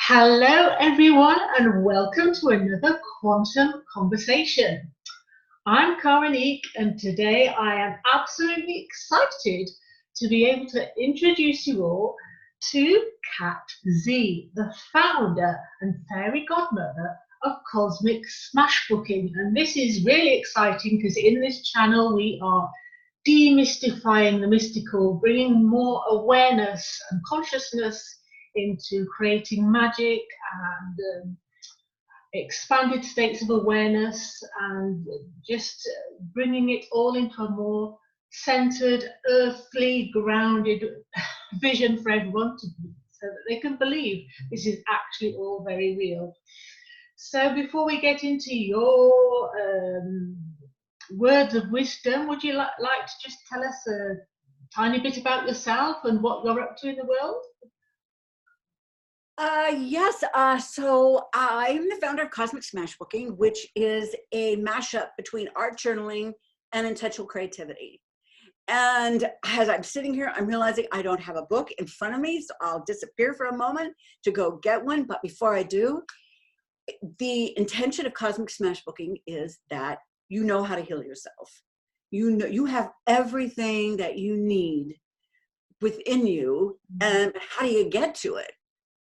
Hello, everyone, and welcome to another Quantum Conversation. I'm Karen Eek, and today I am absolutely excited to be able to introduce you all to Catt Z, the founder and fairy godmother of Cosmic Smashbooking. And this is really exciting because in this channel we are demystifying the mystical, bringing more awareness and consciousness into creating magic and expanded states of awareness, and just bringing it all into a more centered, earthly, grounded vision for everyone so that they can believe this is actually all very real. So before we get into your words of wisdom, would you like to just tell us a tiny bit about yourself and what you're up to in the world? Yes. So I'm the founder of Cosmic Smashbooking, which is a mashup between art journaling and intentional creativity. And as I'm sitting here, I'm realizing I don't have a book in front of me, so I'll disappear for a moment to go get one. But before I do, the intention of Cosmic Smashbooking is that you know how to heal yourself. You know, you have everything that you need within you, and how do you get to it?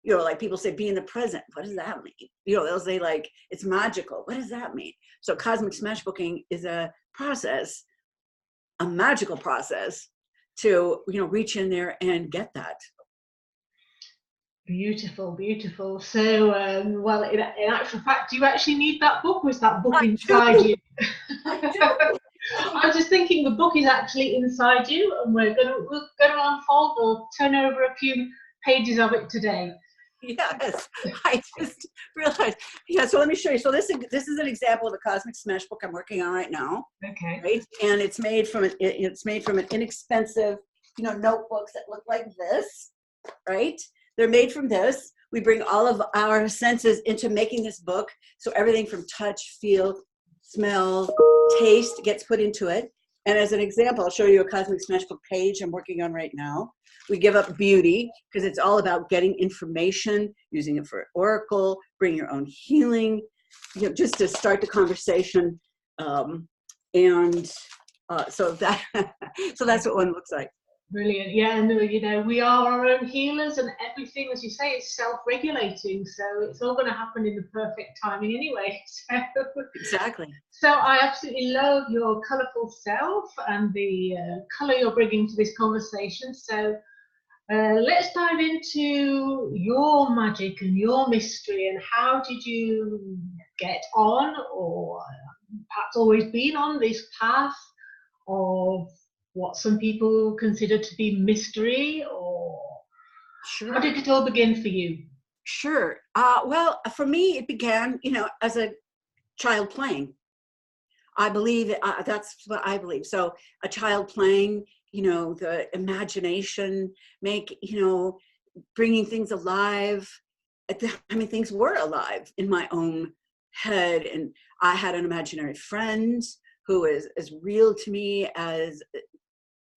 You know, like people say, be in the present. What does that mean? You know, they'll say like, it's magical. What does that mean? So Cosmic Smashbooking is a process, a magical process to, you know, reach in there and get that. Beautiful, beautiful. So, well, in actual fact, do you actually need that book, or is that book inside you? I do. I was just thinking the book is actually inside you, and we're going to unfold or turn over a few pages of it today. Yes, I just realized. Yeah, so let me show you. So this is an example of the Cosmic Smashbook I'm working on right now. Okay. Right, and it's made from an inexpensive, you know, notebooks that look like this. Right, they're made from this. We bring all of our senses into making this book, so everything from touch, feel, smell, taste gets put into it. And as an example, I'll show you a Cosmic Smashbook page I'm working on right now. We give up beauty because it's all about getting information, using it for oracle, bring your own healing, you know, just to start the conversation. So that so that's what one looks like. Brilliant. Yeah, and you know, we are our own healers, and everything, as you say, is self-regulating. So it's all going to happen in the perfect timing anyway. So, exactly. So I absolutely love your colourful self and the colour you're bringing to this conversation. So let's dive into your magic and your mystery, and how did you get on, or perhaps always been on this path of what some people consider to be mystery, or Sure. How did it all begin for you? Sure. Well, for me, it began, you know, as a child playing. I believe that's what I believe. So a child playing, you know, the imagination, you know, bringing things alive. I mean, things were alive in my own head. And I had an imaginary friend who is as real to me as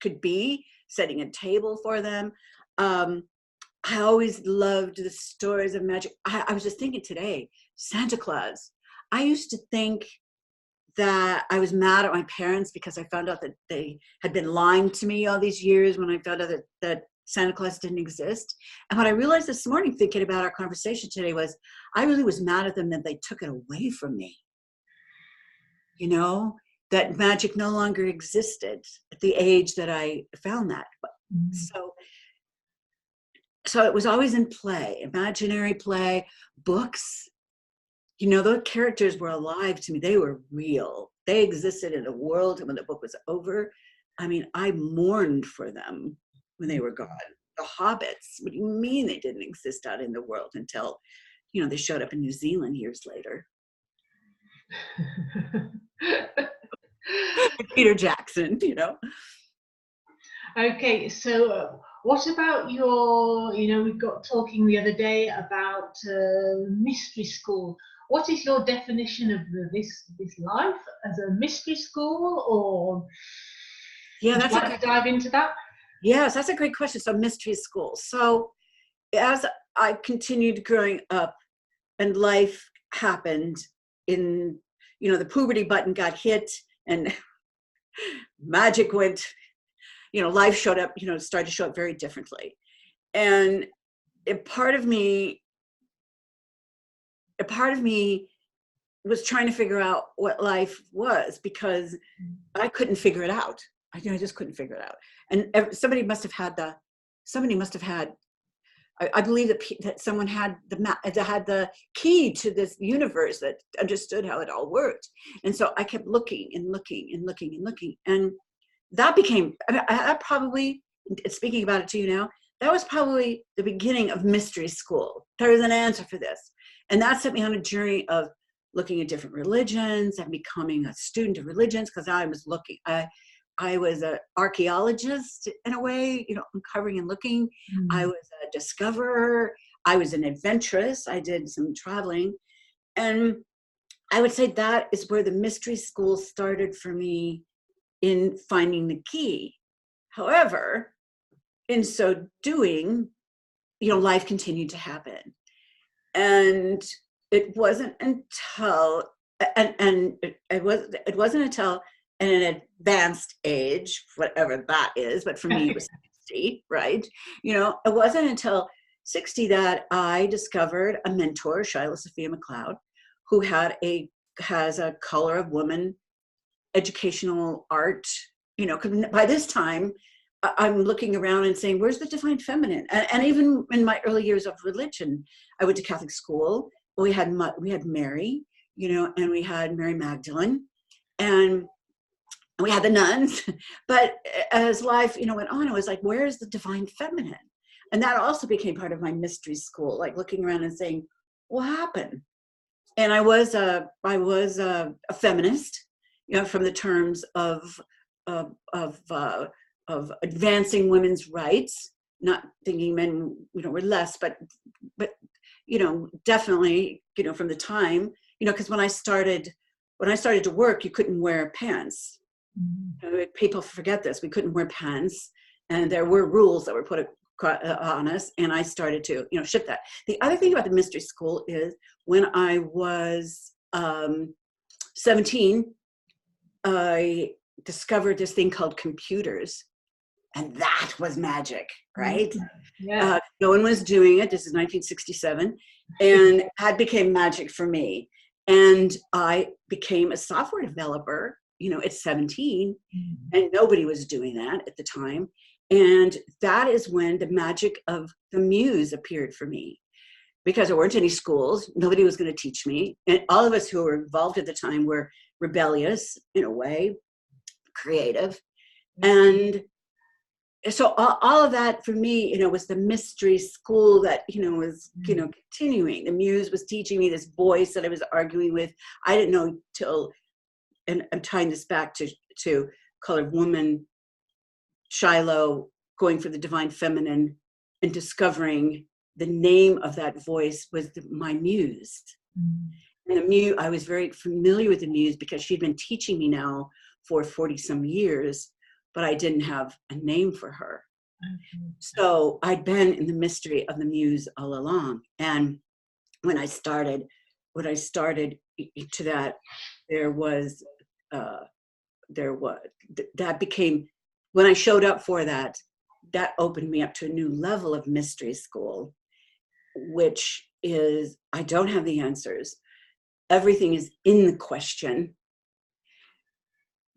could be, setting a table for them. I always loved the stories of magic. I was just thinking today, Santa Claus. I used to think that I was mad at my parents because I found out that they had been lying to me all these years when I found out that Santa Claus didn't exist. And what I realized this morning, thinking about our conversation today, was I really was mad at them that they took it away from me. You know, that magic no longer existed at the age that I found that. So it was always in play, imaginary play, books. You know, those characters were alive to me. They were real. They existed in a world. And when the book was over, I mean, I mourned for them when they were gone. The hobbits, what do you mean they didn't exist out in the world until, you know, they showed up in New Zealand years later? Peter Jackson, you know. Okay, so what about your, you know, we got talking the other day about mystery school. What is your definition of this life as a mystery school, or yeah, would you like to dive into that? Yes, that's a great question. So mystery school. So as I continued growing up, and life happened. In, you know, the puberty button got hit, and magic went, you know, life showed up, you know, started to show up very differently. And a part of me was trying to figure out what life was, because I couldn't figure it out. I just couldn't figure it out. And somebody must have had, I believe that someone had the key to this universe that understood how it all worked. And so I kept looking and looking and looking and looking. And that became, I probably, speaking about it to you now, that was probably the beginning of mystery school. There is an answer for this. And that set me on a journey of looking at different religions and becoming a student of religions, because I was looking, I was an archaeologist in a way, you know, uncovering and looking. I was a discoverer. I was an adventuress. I did some traveling. And I would say that is where the mystery school started for me, in finding the key. However, in so doing, you know, life continued to happen. And it wasn't until, it wasn't until at an advanced age, whatever that is, but for me it was 60, right? You know, it wasn't until 60 that I discovered a mentor, Shiloh Sophia McLeod, who has a Color of Woman educational art, you know, 'cause by this time I'm looking around and saying, where's the divine feminine? And even in my early years of religion, I went to Catholic school. We had Mary, you know, and we had Mary Magdalene, and we had the nuns. But as life, you know, went on, it was like, where is the divine feminine? And that also became part of my mystery school, like looking around and saying, what happened? And I was a feminist, you know, from the terms of advancing women's rights, not thinking men, you know, were less, but you know, definitely, you know, from the time, you know, because when I started to work, you couldn't wear pants. You know, people forget this. We couldn't wear pants, and there were rules that were put on us. And I started to, you know, shift that. The other thing about the mystery school is, when I was 17, I discovered this thing called computers. And that was magic, right? Yeah. No one was doing it. This is 1967. And that became magic for me. And I became a software developer, you know, at 17. And nobody was doing that at the time. And that is when the magic of the Muse appeared for me. Because there weren't any schools. Nobody was going to teach me. And all of us who were involved at the time were rebellious, in a way, creative. And so all of that for me, you know, was the mystery school that, you know, was, you know, continuing. The Muse was teaching me this voice that I was arguing with. I didn't know till, and I'm tying this back to Colored Woman, Shiloh going for the divine feminine, and discovering the name of that voice was my Muse. And the Muse, I was very familiar with the Muse because she'd been teaching me now for 40 some years, but I didn't have a name for her. So I'd been in the mystery of the Muse all along. And when I started to that, that became, when I showed up for that, that opened me up to a new level of mystery school, which is, I don't have the answers. Everything is in the question.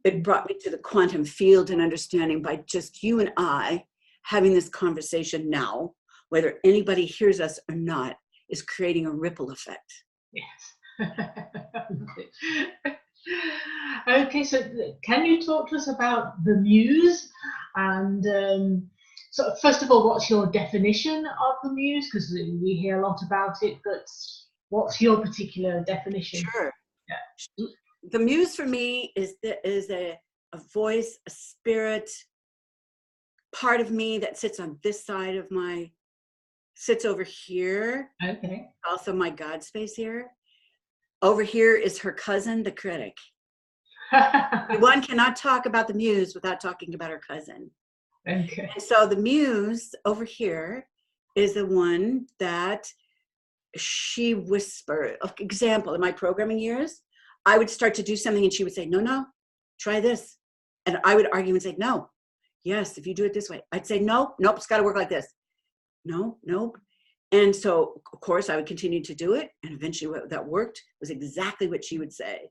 It brought me to the quantum field and understanding by just you and I having this conversation now, whether anybody hears us or not, is creating a ripple effect. Yes. Okay, so can you talk to us about the Muse? And so first of all, what's your definition of the Muse? Because we hear a lot about it, but what's your particular definition? Sure. Yeah. The Muse for me is a voice, a spirit, part of me that sits on this side of sits over here. Okay. Also my God space here. Over here is her cousin, the critic. One cannot talk about the Muse without talking about her cousin. Okay. And so the Muse over here is the one that she whispered. Example, in my programming years, I would start to do something and she would say, no, no, try this. And I would argue and say, no, yes, if you do it this way. I'd say, no, nope, it's got to work like this. No, nope. And so, of course, I would continue to do it. And eventually what that worked was exactly what she would say.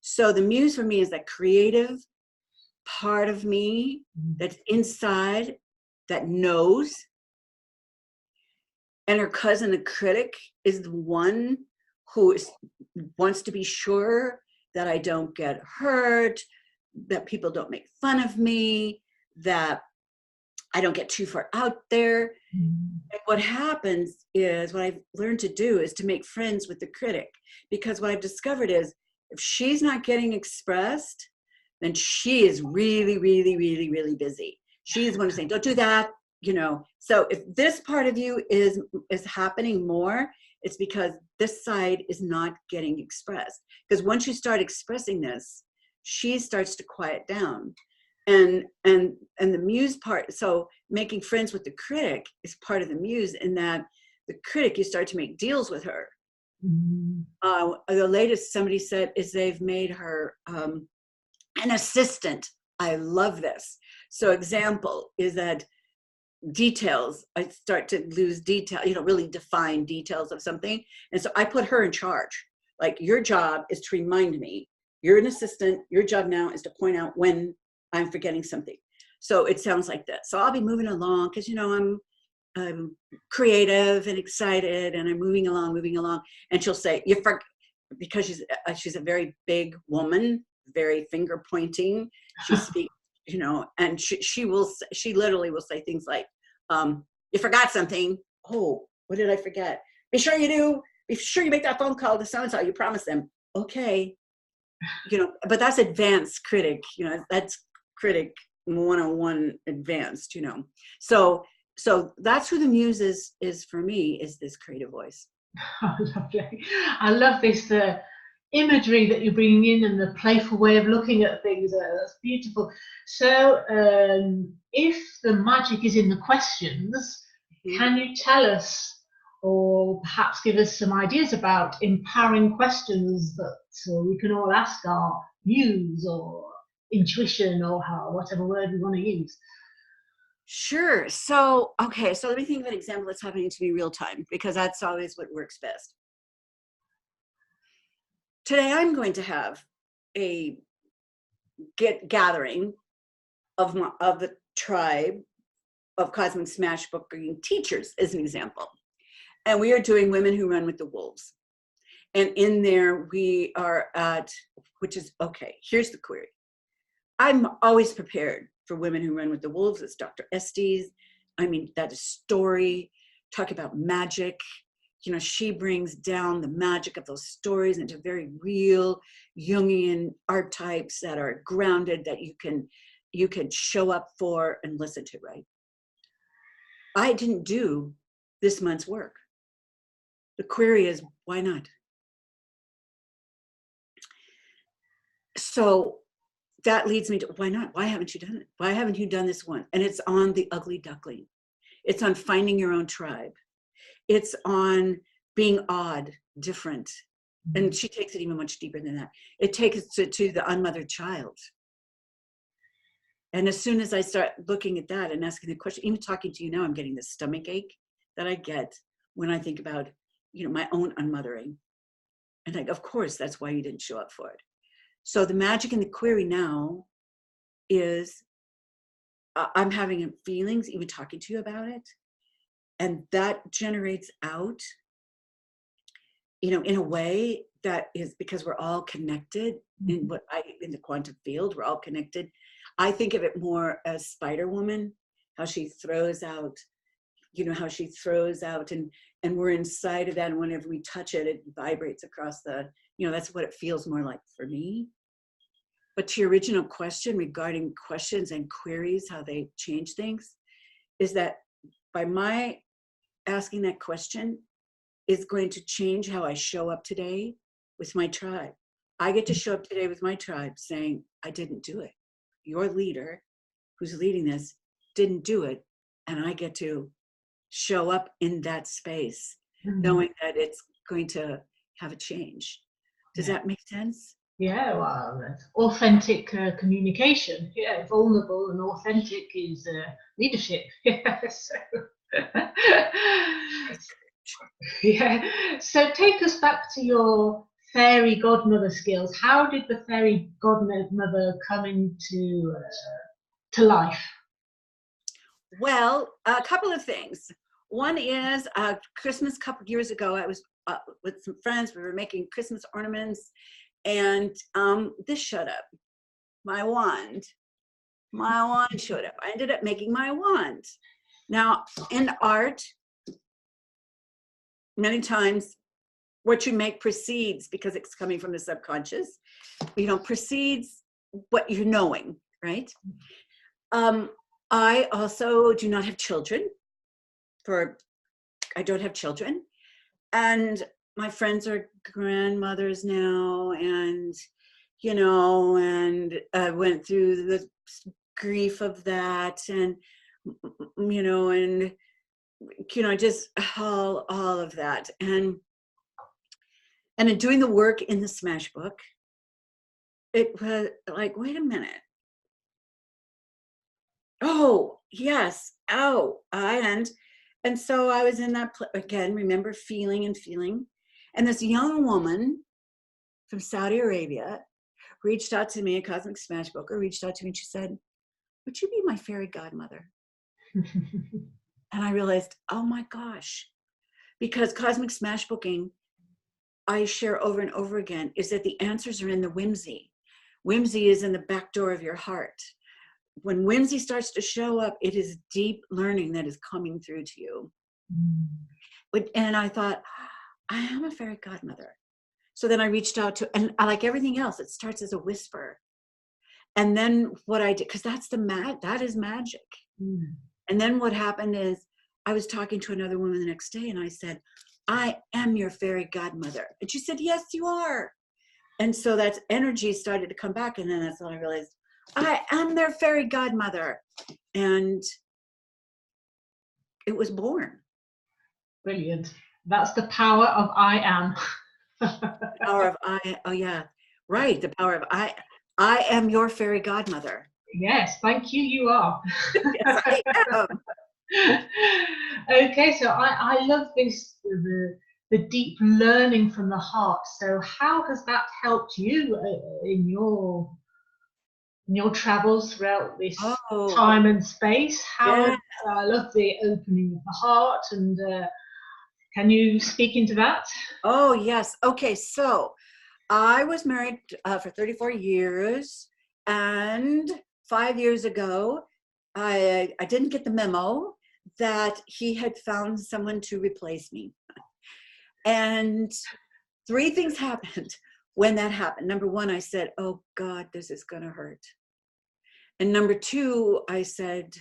So the muse for me is that creative part of me that's inside that knows. And her cousin, the critic, is the one who wants to be sure that I don't get hurt, that people don't make fun of me, that I don't get too far out there. And what happens is, what I've learned to do is to make friends with the critic, because what I've discovered is if she's not getting expressed, then she is really, really, really, really busy. She's the one who's saying, don't do that, you know. So if this part of you is happening more, it's because this side is not getting expressed. Because once you start expressing this, she starts to quiet down. And the muse part, so making friends with the critic is part of the muse, in that the critic, you start to make deals with her. The latest somebody said is they've made her an assistant. I love this. So example is that details, I start to lose detail, you know, really define details of something. And so I put her in charge. Like, your job is to remind me. You're an assistant. Your job now is to point out when I'm forgetting something. So it sounds like this. So I'll be moving along because, you know, I'm creative and excited, and I'm moving along. And she'll say, you forgot, because she's a very big woman, very finger pointing. She speaks, you know, and she literally will say things like, you forgot something. Oh, what did I forget? Be sure you do. Be sure you make that phone call to so-and-so. You promised them. Okay. You know, but that's advanced critic, you know, that's critic 101 advanced, you know. So that's who the muse is for me, is this creative voice. Oh, lovely. I love this imagery that you're bringing in, and the playful way of looking at things. That's beautiful. So if the magic is in the questions, can you tell us, or perhaps give us some ideas about empowering questions that we can all ask our muse or intuition, or whatever word we want to use? Sure. So, okay. So let me think of an example that's happening to me real time, because that's always what works best. Today, I'm going to have a gathering of the tribe of Cosmic Smash Booking teachers, as an example. And we are doing Women Who Run with the Wolves. And in there we are at, which is, okay, here's the query. I'm always prepared for Women Who Run with the Wolves. It's Dr. Estes. I mean, that is story, talk about magic. You know, she brings down the magic of those stories into very real Jungian archetypes that are grounded, that you can show up for and listen to, right? I didn't do this month's work. The query is, why not? So that leads me to, why not? Why haven't you done it? Why haven't you done this one? And it's on the ugly duckling. It's on finding your own tribe. It's on being odd, different. And she takes it even much deeper than that. It takes it to the unmothered child. And as soon as I start looking at that and asking the question, even talking to you now, I'm getting this stomach ache that I get when I think about, you know, my own unmothering. And like, of course, that's why you didn't show up for it. So the magic in the query now is I'm having feelings, even talking to you about it. And that generates out, you know, in a way that is, because we're all connected in the quantum field, we're all connected. I think of it more as Spider Woman, how she throws out, you know, how she throws out, and we're inside of that. And whenever we touch it, it vibrates across the, you know, that's what it feels more like for me. But to your original question regarding questions and queries, how they change things, is that by my asking that question is going to change how I show up today with my tribe. I get to show up today with my tribe saying, I didn't do it. Your leader, who's leading this, didn't do it. And I get to show up in that space, Mm. knowing that it's going to have a change. Does Yeah. that make sense? Yeah, well, that's authentic communication. Yeah, vulnerable and authentic is leadership. Yeah, so yeah. So take us back to your fairy godmother skills. How did the fairy godmother come into to life? Well, a couple of things. One is Christmas a couple years ago, I was with some friends. We were making Christmas ornaments, and this showed up. My wand. My wand showed up. I ended up making my wand. Now, in art, many times what you make precedes, because it's coming from the subconscious, precedes what you're knowing, right? I also do not have children. I don't have children. And my friends are grandmothers now, and I went through the grief of that, and just all of that, and in doing the work in the Smash Book, it was like, wait a minute. Oh yes. Oh, and so I was in that again. Remember feeling, and this young woman from Saudi Arabia reached out to me. A cosmic Smash Booker reached out to me, and she said, "Would you be my fairy godmother?" And I realized, oh my gosh, because cosmic Smash Booking, I share over and over again, is that the answers are in the whimsy. Whimsy is in the back door of your heart. When whimsy starts to show up, it is deep learning that is coming through to you. And I thought, I am a fairy godmother. So then I reached out to, and like everything else, it starts as a whisper. And then what I did, because that is magic. Mm. And then what happened is I was talking to another woman the next day, and I said, I am your fairy godmother. And she said, yes, you are. And so that energy started to come back. And then that's when I realized, I am their fairy godmother. And it was born. Brilliant. That's the power of I am. The power of oh yeah, right. The power of I am your fairy godmother. Yes, thank you, you are. Yes, I am. Okay, so I love this, the deep learning from the heart. So how has that helped you in your travels throughout this Oh, time and space? yeah. I love the opening of the heart, and can you speak into that? Oh, yes. Okay, so I was married for 34 years, and 5 years ago, I didn't get the memo that he had found someone to replace me. And three things happened when that happened. Number one, I said, oh God, this is going to hurt. And number two, I said,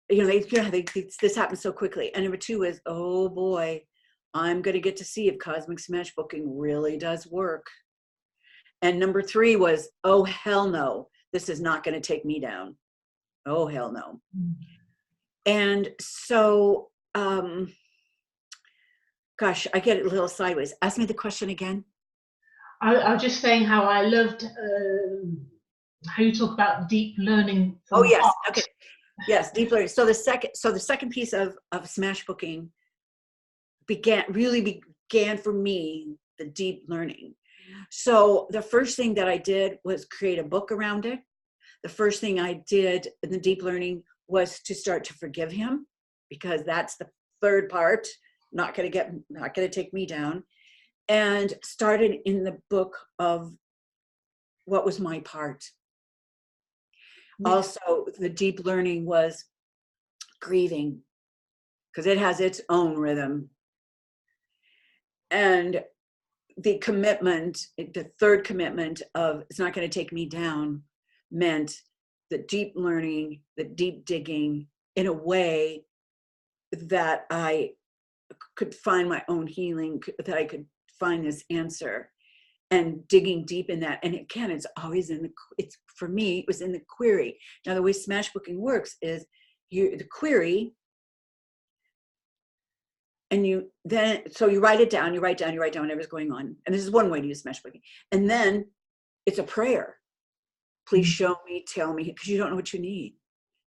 this happened so quickly. And number two is, oh boy, I'm going to get to see if cosmic Smash Booking really does work. And number three was, oh, hell no, this is not going to take me down. Oh, hell no. And so, gosh, I get a little sideways. Ask me the question again. I was just saying how I loved how you talk about deep learning from Oh, the yes. heart. Okay. Yes, deep learning. So the second piece of Smash Booking began for me, the deep learning. So the first thing that I did was create a book around it. The first thing I did in the deep learning was to start to forgive him, because that's the third part, not going to take me down, and started in the book of what was my part. Yeah. Also, the deep learning was grieving, because it has its own rhythm. And the third commitment of it's not going to take me down, meant the deep learning, the deep digging in a way that I could find my own healing, that I could find this answer, and digging deep in that. And again, it's always for me, it was in the query. Now, the way Smash Booking works is the query And you then, so you write it down, you write down whatever's going on. And this is one way to use smash booking. And then it's a prayer. Please show me, tell me, because you don't know what you need.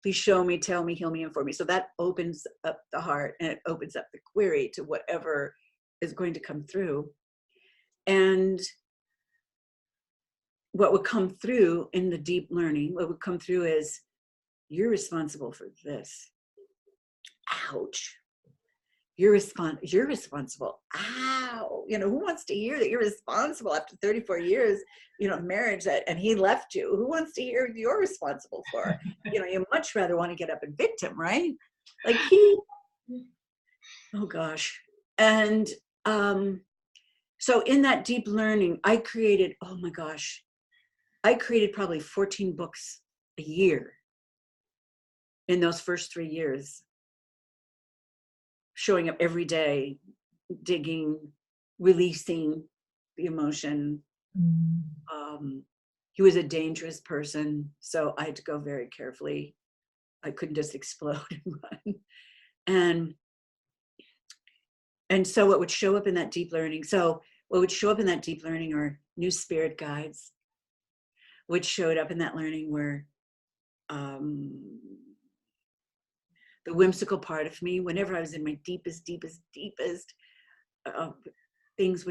Please show me, tell me, heal me, inform me. So that opens up the heart, and it opens up the query to whatever is going to come through. And what would come through in the deep learning, what would come through is, you're responsible for this. Ouch. You're responsible. Ow. You know, who wants to hear that you're responsible after 34 years, you know, marriage, that, and he left you? Who wants to hear you're responsible for? You know, you much rather want to get up and victim, right? Like oh gosh. And so in that deep learning, I created, oh my gosh, I created probably 14 books a year in those first 3 years. Showing up every day, digging, releasing the emotion. He was a dangerous person, so I had to go very carefully. I couldn't just explode and run. And so what would show up in that deep learning, are new spirit guides. What showed up in that learning were the whimsical part of me. Whenever I was in my deepest things,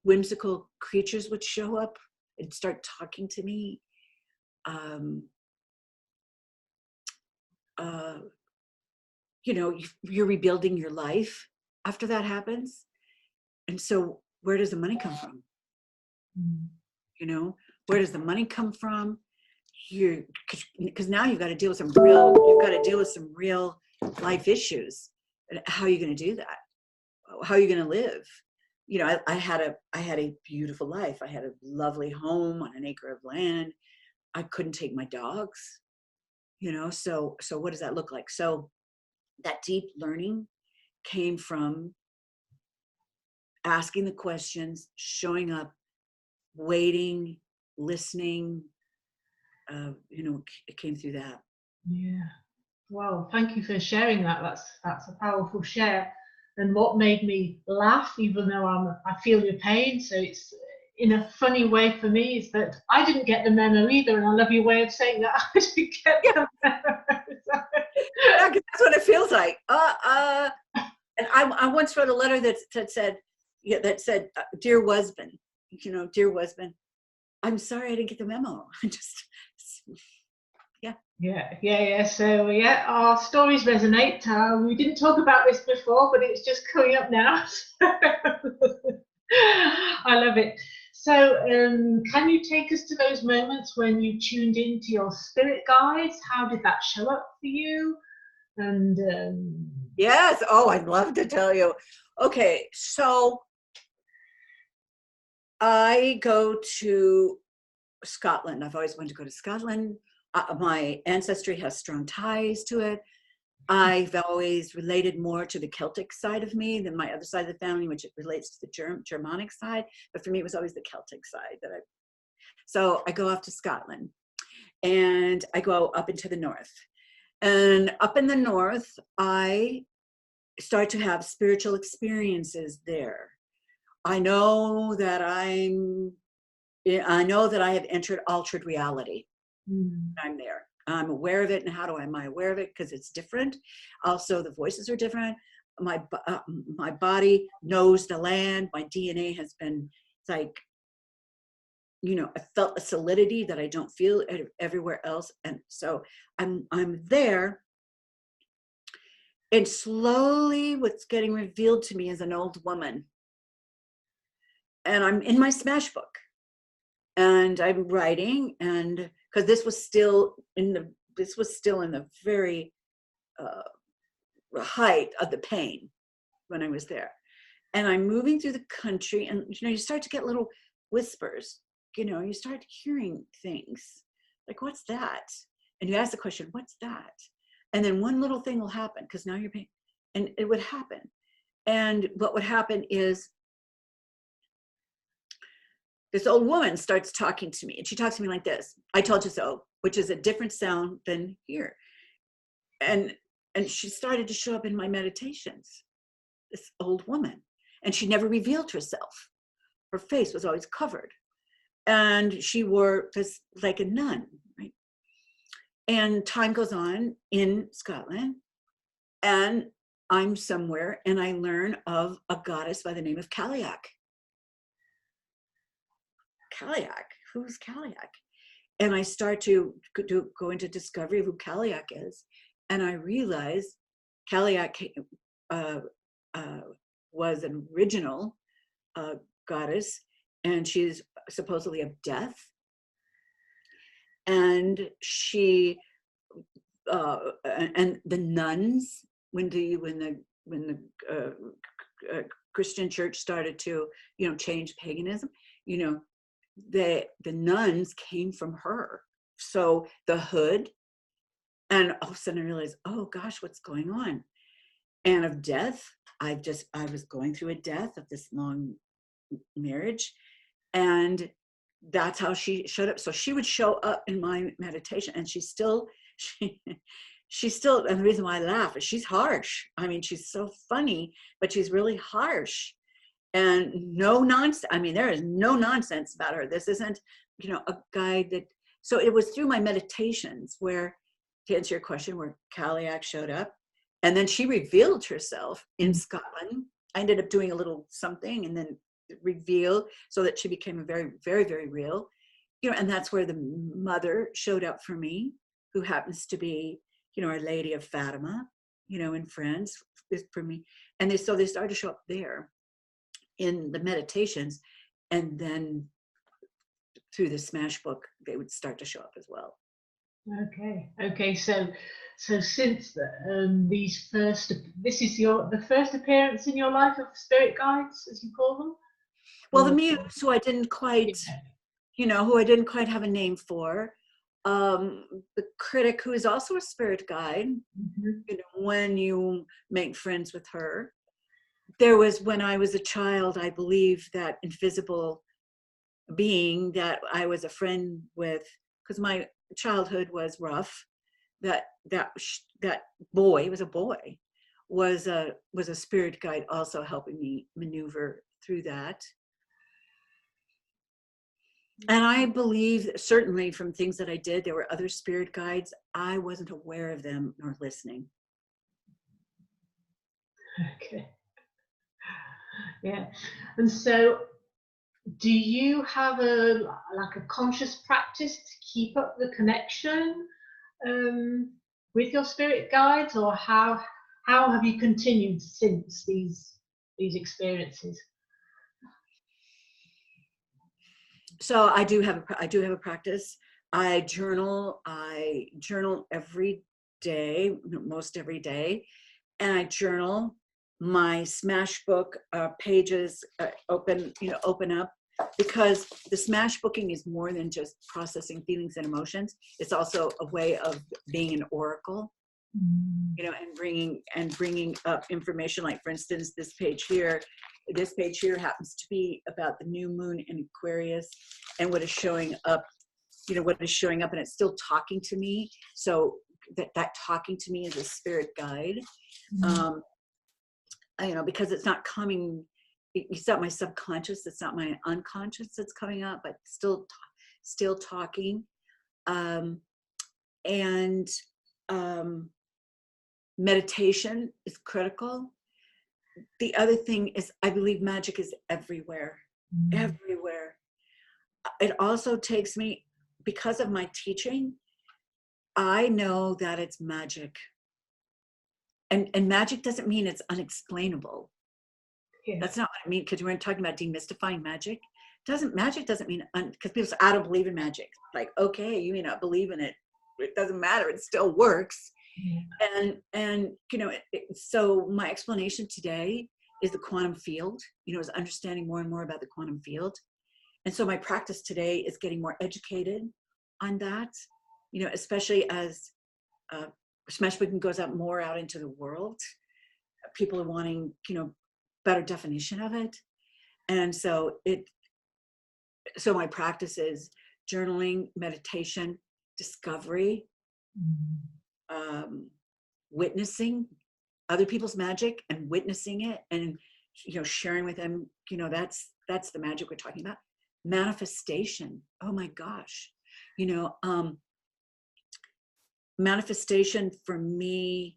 whimsical creatures would show up and start talking to me. You know, you're rebuilding your life after that happens. And so where does the money come from? You know, where does the money come from? Because now you've got to deal with some real life issues. How are you going to do that? How are you going to live? You know, I had a beautiful life. I had a lovely home on an acre of land. I couldn't take my dogs, you know, so what does that look like? So that deep learning came from asking the questions, showing up, waiting, listening. You know, it came through that. Yeah. Well, thank you for sharing that. That's a powerful share. And what made me laugh, even though I feel your pain, so it's in a funny way for me, is that I didn't get the memo either, and I love your way of saying that. I didn't get the memo. Yeah, that's what it feels like. And I once wrote a letter that said, dear husband, you know, dear husband, I'm sorry I didn't get the memo. Yeah. So yeah, our stories resonate. We didn't talk about this before, but it's just coming up now. I love it. So can you take us to those moments when you tuned into your spirit guides? How did that show up for you? And yes, oh, I'd love to tell you. Okay, so I go to Scotland. I've always wanted to go to Scotland. My ancestry has strong ties to it. I've always related more to the Celtic side of me than my other side of the family, which it relates to the Germanic side. But for me, it was always the Celtic side so I go off to Scotland, and I go up into the north. And up in the north, I start to have spiritual experiences there. I know that I have entered altered reality. I'm there. I'm aware of it. And how am I aware of it? Because it's different. Also, the voices are different. My body knows the land. My DNA has been like, you know, I felt a solidity that I don't feel everywhere else. And so I'm there. And slowly what's getting revealed to me is an old woman. And I'm in my smash book. And I'm writing, and because this was still in the very height of the pain when I was there. And I'm moving through the country, and you know, you start to get little whispers. You know, you start hearing things like, "What's that?" And you ask the question, "What's that?" And then one little thing will happen because now you're paying, and it would happen. And what would happen is, this old woman starts talking to me, and she talks to me like this: "I told you so," which is a different sound than here. And she started to show up in my meditations. this old woman, and she never revealed herself. Her face was always covered, and she wore this like a nun, right? And time goes on in Scotland, and I'm somewhere, and I learn of a goddess by the name of Cailleach. Cailleach, who's Cailleach? And I start to go into discovery of who Cailleach is, and I realize Cailleach was an original goddess, and she's supposedly of death, and she and the nuns, when the Christian church started to change paganism, the nuns came from her. So the hood, and all of a sudden I realized, oh gosh, what's going on? And of death, I was going through a death of this long marriage, and that's how she showed up. So she would show up in my meditation, and she's still, and the reason why I laugh is she's harsh. I mean, she's so funny, but she's really harsh. And no nonsense. I mean, there is no nonsense about her. This isn't, a guide that, so it was through my meditations where, to answer your question, where Cailleach showed up. And then she revealed herself in Scotland. I ended up doing a little something and then reveal, so that she became a very, very, very real, and that's where the mother showed up for me, who happens to be, Our Lady of Fatima, in France for me. And so they started to show up there in the meditations, and then through the Smash book, they would start to show up as well. Okay. So since this is the first appearance in your life of spirit guides, as you call them. Well, the Muse, who I didn't quite, who I didn't quite have a name for. The critic, who is also a spirit guide, when you make friends with her. There was, when I was a child, I believe, that invisible being that I was a friend with, because my childhood was rough. That boy was a spirit guide, also helping me maneuver through that. And I believe, certainly from things that I did, there were other spirit guides. I wasn't aware of them nor listening. Okay. Yeah. And so do you have a conscious practice to keep up the connection with your spirit guides, or how have you continued since these experiences? So I do have a practice. I journal every day, most every day, and I journal. My Smash book pages open up, because the Smash booking is more than just processing feelings and emotions. It's also a way of being an oracle, and bringing up information. Like, for instance, this page here happens to be about the new moon in Aquarius, and what is showing up, and it's still talking to me. So that talking to me is a spirit guide. Because it's not coming, it's not my subconscious, it's not my unconscious that's coming up, but still talking. And meditation is critical. The other thing is, I believe magic is everywhere, everywhere. It also takes me, because of my teaching, I know that it's magic. And magic doesn't mean it's unexplainable. Yeah. That's not what I mean, because we're talking about demystifying magic. Magic doesn't mean, because people say, I don't believe in magic. Like, okay, you may not believe in it. It doesn't matter. It still works. Yeah. And so my explanation today is the quantum field, is understanding more and more about the quantum field. And so my practice today is getting more educated on that, especially as Smash booking goes more out into the world. People are wanting, better definition of it. And so my practice is journaling, meditation, discovery, witnessing, other people's magic and witnessing it and, sharing with them, that's the magic we're talking about. Manifestation. Oh my gosh. Manifestation for me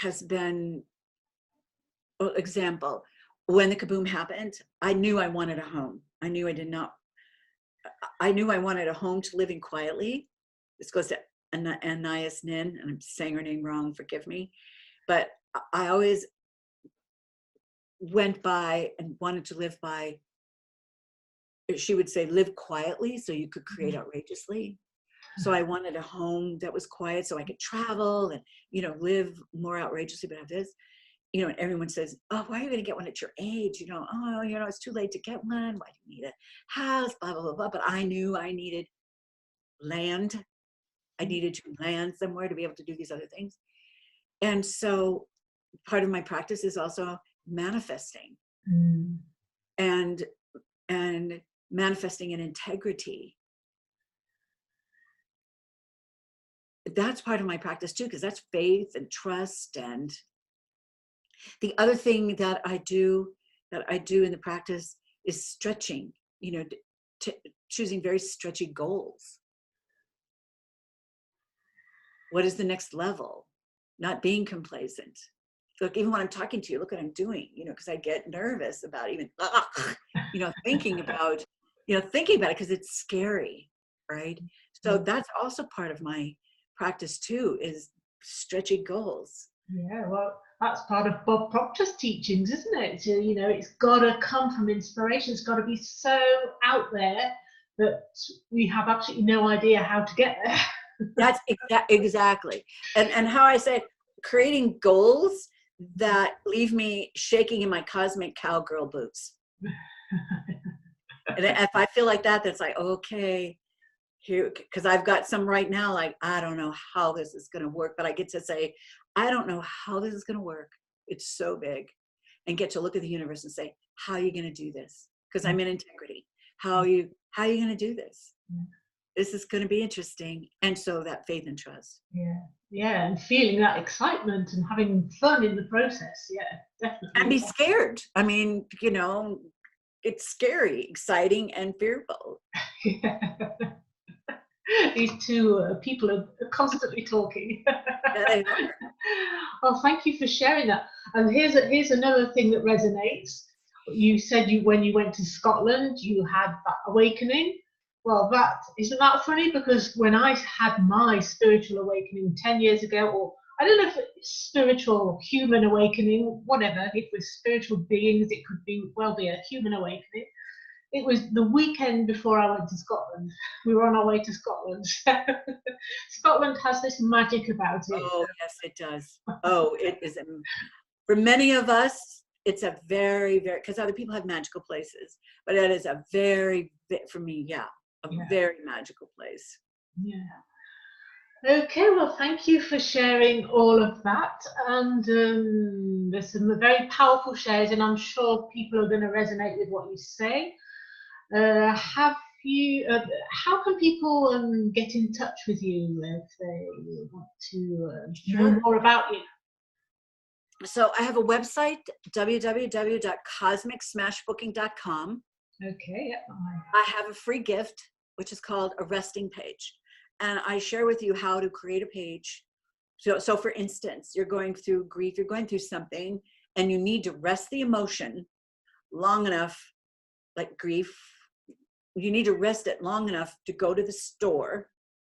has been, example, when the kaboom happened, I knew I wanted a home. I knew I wanted a home to live in quietly. This goes to Anais Nin, and I'm saying her name wrong, forgive me. But I always went by and wanted to live by, she would say, live quietly so you could create outrageously. So I wanted a home that was quiet so I could travel and, live more outrageously, but have this. And everyone says, oh, why are you going to get one at your age? It's too late to get one. Why do you need a house? Blah, blah, blah, blah. But I knew I needed land. I needed to land somewhere to be able to do these other things. And so part of my practice is also manifesting and manifesting in integrity. That's part of my practice too, because that's faith and trust. And the other thing that I do in the practice is stretching, choosing very stretchy goals. What is the next level? Not being complacent. Look, even when I'm talking to you, look what I'm doing, because I get nervous about even, thinking about it because it's scary, right? So that's also part of my practice too, is stretchy goals. Yeah, well, that's part of Bob Proctor's teachings, isn't it? So, it's got to come from inspiration. It's got to be so out there that we have absolutely no idea how to get there. That's exactly. And how I say, creating goals that leave me shaking in my cosmic cowgirl boots. And if I feel like that, that's like, okay, here, because I've got some right now, like, I don't know how this is going to work, but I get to say, I don't know how this is going to work. It's so big. And get to look at the universe and say, how are you going to do this? Because I'm in integrity. How are you going to do this? This is going to be interesting. And so that faith and trust. Yeah, and feeling that excitement and having fun in the process. Yeah, definitely. And be scared. I mean, it's scary, exciting, and fearful. These two people are constantly talking. Well, thank you for sharing that. And here's another thing that resonates. You said when you went to Scotland, you had that awakening. Well, isn't that funny? Because when I had my spiritual awakening 10 years ago, or I don't know if it's spiritual, human awakening, whatever, if we're spiritual beings, it could be a human awakening. It was the weekend before I went to Scotland. We were on our way to Scotland. Scotland has this magic about it. Oh, yes, it does. Oh, it is. For many of us, it's a very, very, because other people have magical places, but it is a very, for me, very magical place. Yeah. Okay, well, thank you for sharing all of that. And there's some very powerful shares, and I'm sure people are going to resonate with what you say. How can people get in touch with you if they want to know more about you? So I have a website, www.cosmicsmashbooking.com. Okay, yeah. I have a free gift, which is called a resting page. And I share with you how to create a page. So for instance, you're going through grief, you're going through something, and you need to rest the emotion long enough, like grief, you need to rest it long enough to go to the store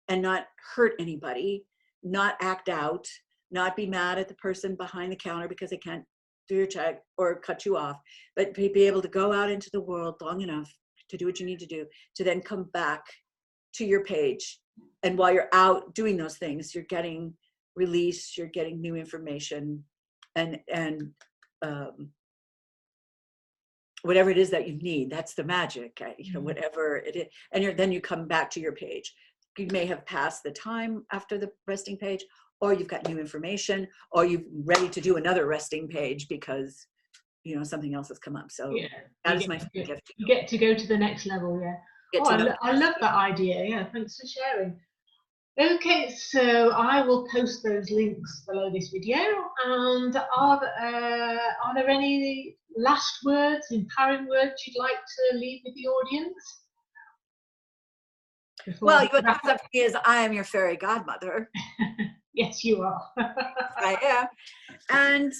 and not hurt anybody, not act out, not be mad at the person behind the counter because they can't do your check or cut you off, but be able to go out into the world long enough to do what you need to do, to then come back to your page. And while you're out doing those things, you're getting release, you're getting new information, and whatever it is that you need, that's the magic, whatever it is. And then you come back to your page. You may have passed the time after the resting page, or you've got new information, or you're ready to do another resting page because something else has come up. So that is my gift. You get to go to the next level. I love that idea. Yeah, thanks for sharing. Okay, so I will post those links below this video. And are there any last words, empowering words you'd like to leave with the audience? Well, what comes up to me is I am your fairy godmother. Yes, you are. I am. And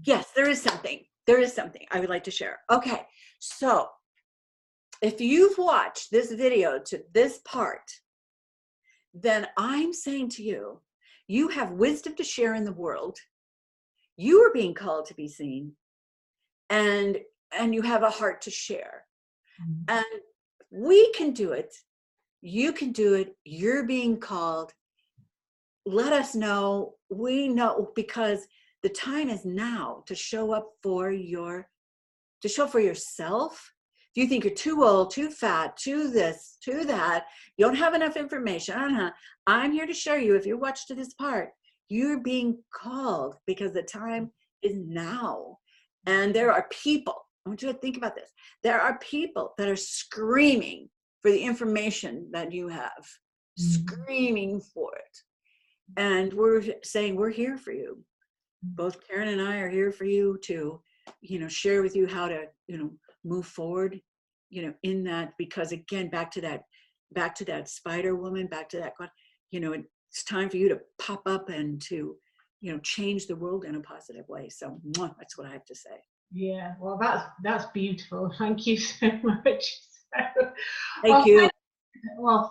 yes, there is something. There is something I would like to share. Okay, so if you've watched this video to this part, then I'm saying to you, you have wisdom to share in the world. You are being called to be seen, and you have a heart to share. And we can do it. You can do it. You're being called. Let us know. We know, because the time is now to show up for yourself. If you think you're too old, too fat, too this, too that, you don't have enough information, I'm here to show you, if you watch to this part, you're being called, because the time is now. And there are people, I want you to think about this, there are people that are screaming for the information that you have, screaming for it. And we're saying, we're here for you. Both Karen and I are here for you to, share with you how to, move forward, in that, because again, back to that spider woman, back to that, it's time for you to pop up and to, change the world in a positive way. So that's what I have to say. Yeah, well, that's beautiful. Thank you so much. Thank you.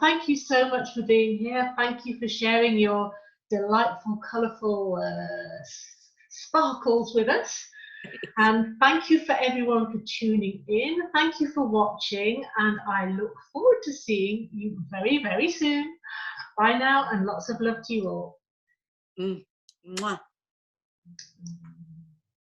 Thank you so much for being here. Thank you for sharing your delightful, colourful sparkles with us. And thank you for everyone for tuning in. Thank you for watching, and I look forward to seeing you very, very soon. Bye now, and lots of love to you all. Mwah.